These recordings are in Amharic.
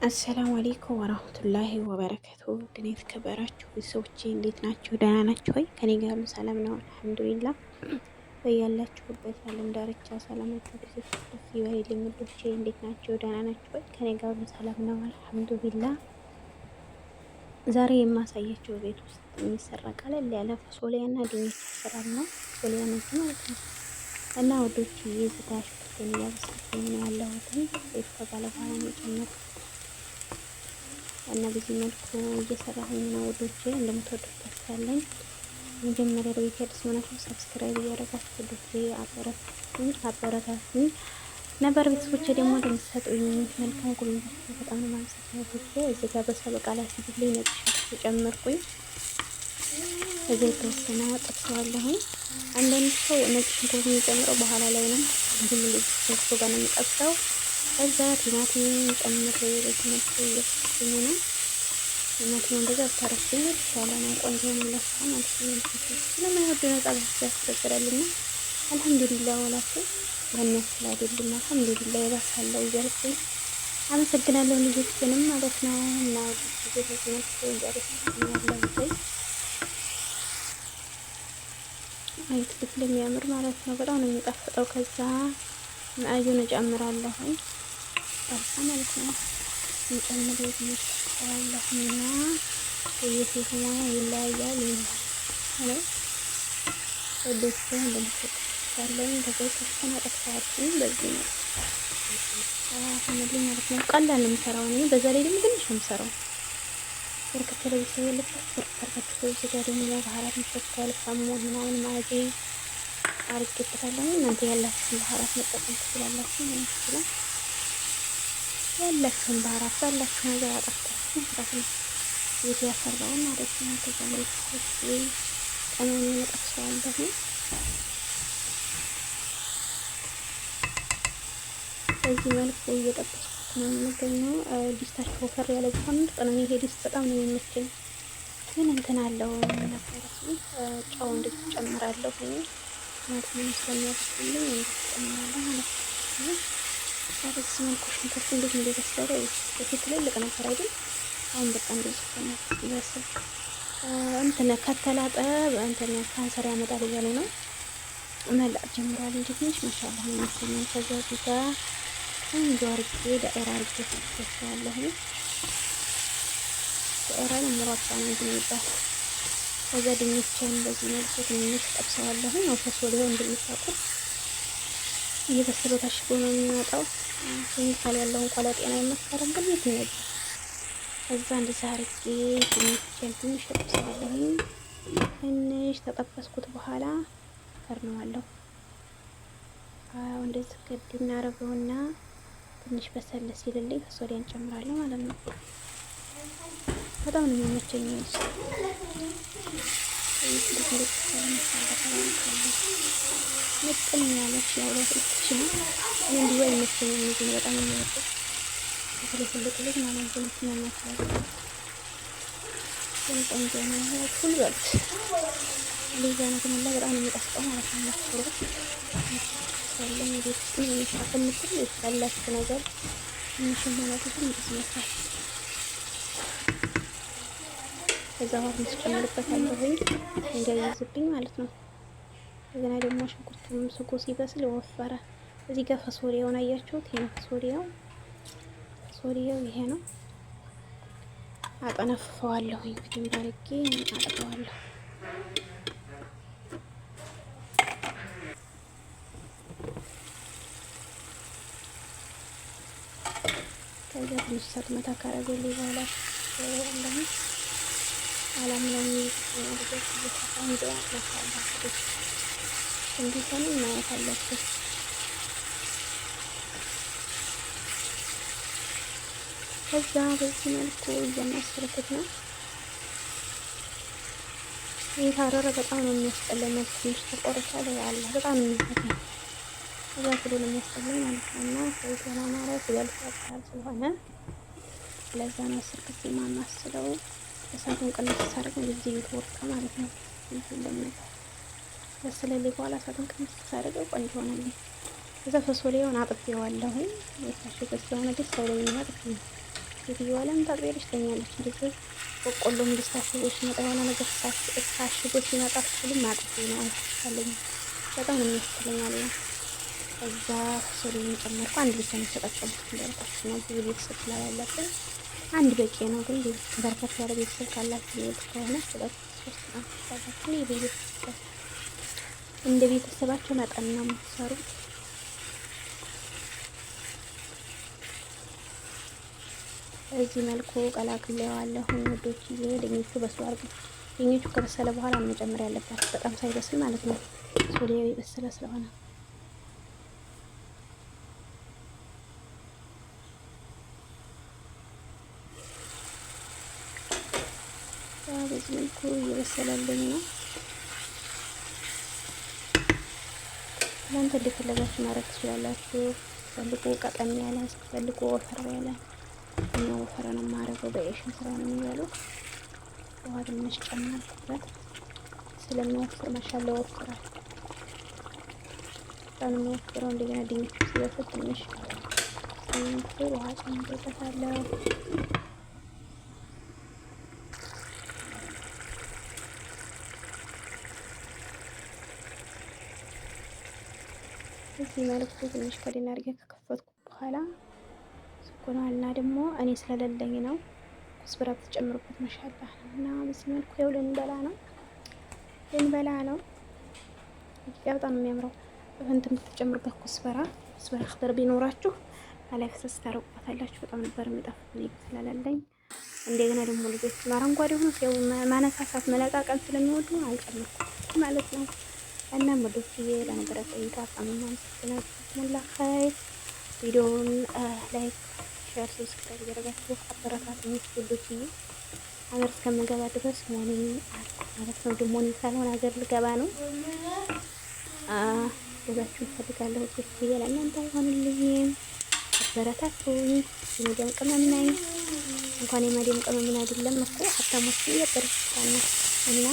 አሰላሙ አሌይኩም ወራህመቱላሂ ወበረከቱ። ድና የተከበራችሁ ሰዎች እንዴት ናችሁ? ደህና ናችሁ ሆይ? ከኔ ጋር ሁሉ ሰላም ነው አልሐምዱሊላ። በያላችሁበት የዓለም ዳርቻ ሰላማችሁ ደስ ይበልልኝ ውዶቼ። እንዴት ናችሁ? ደህና ናችሁ ሆይ? ከኔ ጋር ሁሉ ሰላም ነው አልሐምዱሊላ። ዛሬ የማሳያችሁ ቤት ውስጥ የሚሰራ ቀለል ያለ ፎሶሊያ እና ድንች አሰራር ነው። ፎሶሊያ ነች ማለት ነው። እና ውዶች የዝጋ ሽኩርቴን እያበሰልኩኝ ነው ያለሁትን ቤት ከጋለ በኋላ ነው የጨመርኩት እና በዚህ መልኩ እየሰራሁኝ ነው ውዶቼ። እንደምትወዱት ተስፋ አለኝ። መጀመሪያ ለቤት አዲስ የሆናችሁ ሰብስክራይብ እያደረጋችሁ ውዶቼ አበረታቱኝ። ነበር ቤተሰቦቼ ደግሞ እንደምትሰጡኝ መልካም ኮሜንታችሁ በጣም ነው የማመሰግነው ውዶቼ። እዚህ ጋር በሰበቃ ላይ ሲብልኝ ነጭ ሽንኩርት ጨመርኩኝ። እዚህ የተወሰነ ጠብሰዋለሁኝ። አንዳንድ ሰው ነጭ ሽንኩርት የሚጨምረው በኋላ ላይ ነው። ዝም ብሎ ሽንኩርቱ ጋር ነው የሚጠብሰው። ከዛ ቲማቲም ጨምሬ በዚህ መልኩ እየተጠቀሙ ነው። ቲማቲም እንደዛ ብታረፍኝ የተሻለ ነው፣ ቆንጆ መለሳ ማለት ነው። ስለማይወዱ ነጻ ያስቸግራልና አልሐምዱሊላ ወላችሁ ያን ያክል አይደለም። አልሐምዱሊላ የባሳለው እያልኩኝ አመሰግናለሁ ልጆችንም ማለት ነው። እና ወደ በዚህ መልኩ እያደረኩኝ አይት ልክ ለሚያምር ማለት ነው። በጣም ነው የሚጣፍጠው። ከዛ ማዕዩን እጨምራለሁ ጠርሳ ማለት ነው። እንጨምር ይመስላልና የሴት ሙያ ይለያያል ይላል ወደስ እንደምትጠቀሳለን በዚህ ተፈና ጠፋችሁ በዚህ ነው አሁን ማለት ነው። ቀላል ነው የምሰራው እኔ። በዛ ላይ ደግሞ ትንሽ ነው የምሰራው። በርከት ያለ ሰው የለበት በርከት ሰው እዚህ ጋር ደግሞ ባህራት መሸከል ሳሙን ምናምን ማጂ አርቄበታለሁ። እናንተ ያላችሁን ባህራት መጠቀም ትችላላችሁ ማለት ነው። ያላችሁን ባህራት ባላችሁ ነገር አጣፍታችሁ መስራት ነው። ቤት ያፈራውን ማለት ነው። ከዛ ላይ ቀመም መጠፍሰዋለሁ። በዚህ መልኩ እየጠበስኩት ነው የምገኘው። ዲስታችሁ ወፈር ያለ ቢሆን ጥናኔ ይሄ ዲስት በጣም ነው የሚመቸኝ። ግን እንትን አለው ነበር ጨው እንድትጨምራለሁ ማለት ነው። ስለሚያበስልኝ እንድትጨምራለሁ ማለት ነው። በዚህ መልኩ ሽንኩርቱ እንዴት እንደበሰለ በፊት ላይ ልቅ ነበር አይደል? አሁን በቃ እንደዚህ ሆነ ይበስል። እንትን ከተላጠ እንትን ካንሰር ያመጣል እያሉ ነው። መላጥ ጀምሯል እንጂ ትንሽ ማሻአላህ ነው የሚመስለኝ። ከዛ እዚህ ጋር ቆንጆ አርጌ ዳኤራ አርጌ ተፈተዋለሁ። ዳኤራ ነው ሙራባ ነው እንደሚባል። ከዛ ድንችን በዚህ መልኩ ትንሽ ጠብሰዋለሁ። ነው ፎሶሊያ እንደምታውቁት እየበሰለ ታሽጎ ነው የሚመጣው። ኬሚካል ያለው እንኳን ለጤና አይመከርም፣ ግን የት ነው? ከዛ እንደዛ አርጌ ትንሽ ተጠብሰዋለሁ። ትንሽ ተጠበስኩት በኋላ ከርነዋለሁ። እንደዚህ ገድ እናደርገውና ትንሽ በሰለ ሲልልኝ ፎሶሊያን እንጨምራለሁ ማለት ነው። በጣም ነው የሚመቸኝ ነው። ምጥን ያለች ያው ለጥቅች ነው። እንዲሁ አይመቸኝም። እንጂ በጣም የሚወደው በተለይ ትልቅ ልጅ ማለት ነው። ትናናቸው ግን ቆንጆ ነው። ሁሉ ወጥ ሌላ ነገር ነው። በጣም ነው የሚጣፍጠው ማለት ነው። መስሎ ሰለም ቤት ምን ይሻላል ምትል ያላችሁ ነገር ትንሽ ማለት ነው እንደዚህ ከዛ አሁን ትጨምርበታለሁ እንዳይዝብኝ ማለት ነው። እንደገና ደግሞ ሽንኩርቱም ስጎ ሲበስል ወፈረ። እዚህ ጋር ፎሶሊያውን አያችሁት? ይሄ ነው ፎሶሊያው ይሄ ነው። አጠነፍፈዋለሁ በደንብ አድርጌ አጥበዋለሁ። ከዛ ትንሽ ሰዓት መታ ካረገልኝ በኋላ እንደሆነ አላምናም ይዘት እየሰራሁ እንደማሳለፍ እንዲሆን ማየት አለብን። ከዛ በዚህ መልኩ እያማሰልኩት ነው። የታረረ በጣም ነው የሚያስጠላኝ። ትንሽ ተቆርጣ ላይ አለ በጣም ነው የሚፈተኝ። ከዛ ሁሉ ነው የሚያስጠላኝ ማለት ነው። እና ከዛ ማለት ያልፋታል ስለሆነ ለዛ ነው 10 ጊዜ ማማስለው። እሳቱን ቀንስ ሳደርገው እንደዚህ ይወጣ ማለት ነው። እንደምን በስለልኝ በኋላ እሳቱን ቀንስ ሳደርገው ቆንጆ ሆነልኝ። ከዛ ፎሶሊያውን አጥቤዋለሁ። የታሸገ ስለሆነ ደስ አይለኝም። አጥቤ ሴትዮዋ ለምን ታጥቢያለሽ ትለኛለች። እንደዚህ በቆሎም እንዲስታሽጎ ሲመጣ የሆነ ነገር ታሽጎ ሲመጣ እሱንም ማጥፊ ነው አይቻለኝ። በጣም ነው የሚያስጠላኝ አለ። ከዛ ሶሉን ጨመርኩ። አንድ ብቻ ነው የተጠቀምኩት እንዳልኳችሁ ነው። ብዙ ቤተሰብ ስላላለብን አንድ በቂ ነው። ግን በርከት ያለ ቤተሰብ ካላችሁ ይወጥ ከሆነ ሁለት ሶስት ነው ታላችሁ። ቤተሰብ እንደ ቤተሰባቸው መጠን ነው የምትሰሩት። በዚህ መልኩ ቀላቅሌዋለሁ ውዶች። ድንቹ በስሏል። ድንቹ ከበሰለ በኋላ መጨመር ያለባችሁ በጣም ሳይበስል ማለት ነው። ሶሊያው የበሰለ ስለሆነ በዚህ መልኩ እየበሰለልኝ ነው። እናንተ እንደፈለጋችሁ ማድረግ ትችላላችሁ። ፈልጉ ቀጠን ያለ፣ ፈልጉ ወፈር ያለ። እኛ ወፈር ነው የማደርገው በኤሽን ስለሆነ የሚበሉት። ውሃ ትንሽ ጨመርኩበት ስለሚወፍር ማሻላ ይወፍራል። በጣም የሚወፍረው እንደገና ድንቹ ሲበስል ትንሽ ውሃ ጨምሬበታለሁ። እዚህ መልኩ ትንሽ ከዲና አድርጌ ከከፈትኩ በኋላ ስኮናልና ደግሞ እኔ ስለሌለኝ ነው ኩስብራ ተጨምሩበት ማሻላ እና በዚህ መልኩ ይኸው ልንበላ ነው። በጣም ነው የሚያምረው። እንትን የምትጨምሩበት ኩስበራ አክተር ቢኖራችሁ አላይ ፈሰስ ታረቁታላችሁ። በጣም ነበር የሚጣፍጥ ነው ስለሌለኝ። እንደገና ደግሞ ልጆች አረንጓዴ ሆኖ ሲው ማነሳሳት መለቃቀም ስለሚወዱ አልጨመርኩም ማለት ነው። እና ወዶችዬ ለነበረ ቆይታ በጣም አመሰግናለሁ። ሙላ ኸይር። ቪዲዮውን ላይክ፣ ሼር፣ ሰብስክራይብ ያደረጋችሁ አበረታቱኝ ወዶችዬ። ሀገር እስከምገባ ድረስ ሞኒ ማለት ነው። ደግሞ ሞኒ ሳልሆን ሀገር ልገባ ነው። ገዛችሁ እፈልጋለሁ ወዶችዬ። ለእናንተ አይሆንልኝም። አበረታቱኝ። የመዲያም ቅመም ነኝ። እንኳን የመዲያም ቅመም አይደለም እኮ ሀብታሞች እያበረታታን ነው። እና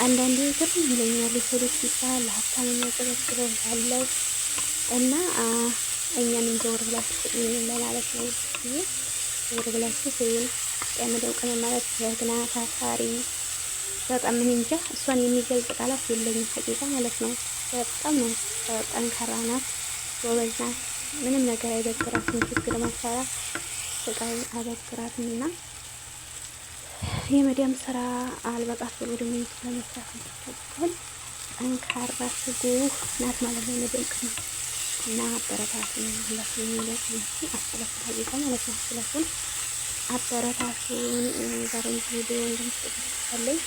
አንዳንዴ ግርም ይለኛል የሰዎች ሲባል ለሀብታም የሚያገለግለው ያለው እና እኛንም ዘወር ብላችሁ ለማለት ነው። ዘወር ብላችሁ የመዲያም ቅመም ማለት ጀግና፣ ታታሪ በጣም ምን እንጃ እሷን የሚገልጽ ቃላት የለኝም ሀቂቃ ማለት ነው። በጣም ነው ጠንካራ ናት፣ ጎበዝ ናት። ምንም ነገር አይበግራትም። ችግር መሳራ ስቃይ አበግራትም እና የመዲያም ስራ አልበቃት ብሎ ደግሞ ለመስራት ነው። ጠንካራ ትጉህ ናት ማለት ነው የመዲያም ቅመም እና አበረታቱን። ሁላችሁም የሚለውን አስተላልፉ ሀቂቃ ማለት ነው። ሁላችሁም አበረታቱን። ዛሬ ቪዲዮ እንደምትፈልጉ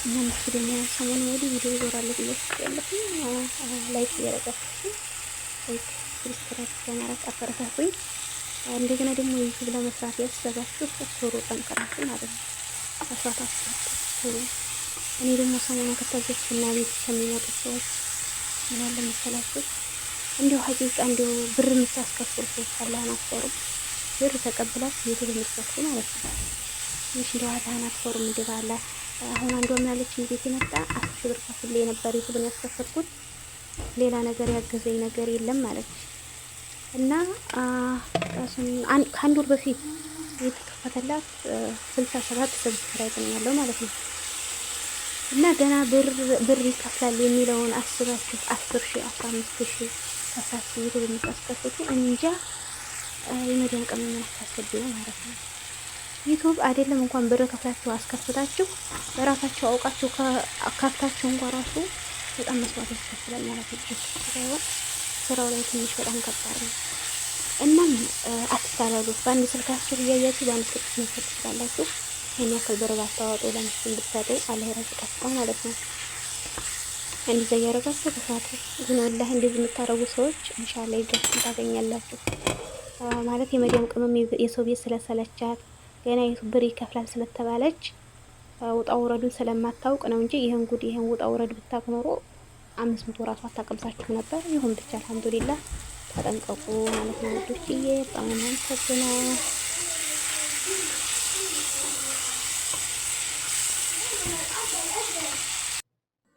እና ምንስ ደግሞ ሰሞኑን ወዲህ ቪዲዮ ይዞራለሁ ብዬ ያለሁኝ ላይክ እያደረጋችሁ ላይክ ሰብስክራይብ በማድረግ አበረታቱኝ። እንደገና ደግሞ ዩቲዩብ ለመስራት ያሰባችሁ ስሩ፣ ጠንክራችሁ ማለት ነው። አስራታችሁ ስሩ። እኔ ደግሞ ሰሞኑን ከተዘችና ቤት ከሚመጡ ሰዎች ምን አለ መሰላችሁ እንዲሁ ሀቂቃ እንዲሁ ብር የምታስከፍሉ ሰዎች አላህን አትፈሩ። ብር ተቀብላችሁ ዩቲዩብ የምትከፍሉ ማለት ነው። ትንሽ እንዲሁ አላህን አትፈሩም። እንዲህ ባላ አሁን አንዷ ምናለች ቤት የመጣ 10 ሺህ ብር ከፍዬ ነበር ዩቲዩብን ያስከፈትኩት ሌላ ነገር ያገዘኝ ነገር የለም ማለት ነው። እና ከአንድ ወር በፊት የተከፈተላት 67 ሰብስክራይብ ነው ያለው ማለት ነው። እና ገና ብር ይከፍላል የሚለውን አስባችሁ 10 ሺህ 15 ሺህ ከፍላችሁ ዩቲዩብ የምታስከፍቱ እንጃ የመዲያም ቅመም ታስከብዩ ማለት ነው። ዩቲዩብ አይደለም እንኳን ብር ከፍላችሁ አስከፍታችሁ በራሳችሁ አውቃችሁ ከፍታችሁ እንኳን ራሱ በጣም መስዋዕት ያስከፍላል ማለት ነው። ስራው ላይ ትንሽ በጣም ከባድ ነው። እናም አትታለሉ። በአንድ ስልካችሁ እያያችሁ በአንድ ስልክ መስራት ትችላላችሁ። ይሄን ያክል ብር ባታወጡ ለምሳሌ እንድትሰጡ አላህ ይረዝቃችሁ ማለት ነው። እንደዛ እያደረጋችሁ ተሳቱ። ግን ወላሂ እንደዚህ የምታረጉ ሰዎች ኢንሻአላህ ይገርም ታገኛላችሁ። ማለት የመዲያም ቅመም የሰው ቤት ስለሰለቻት ገና ብር ይከፍላል ስለተባለች ውጣ ውረዱን ስለማታውቅ ነው እንጂ ይሄን ውጣ ውረድ ብታውቅ ኖሮ 500 ራሱ አታቀምሳችሁ ነበር። ይሁን ብቻ አልሐምዱሊላህ ተጠንቀቁ ማለት ነው ውዶችዬ። በጣም አመሰግናለሁ።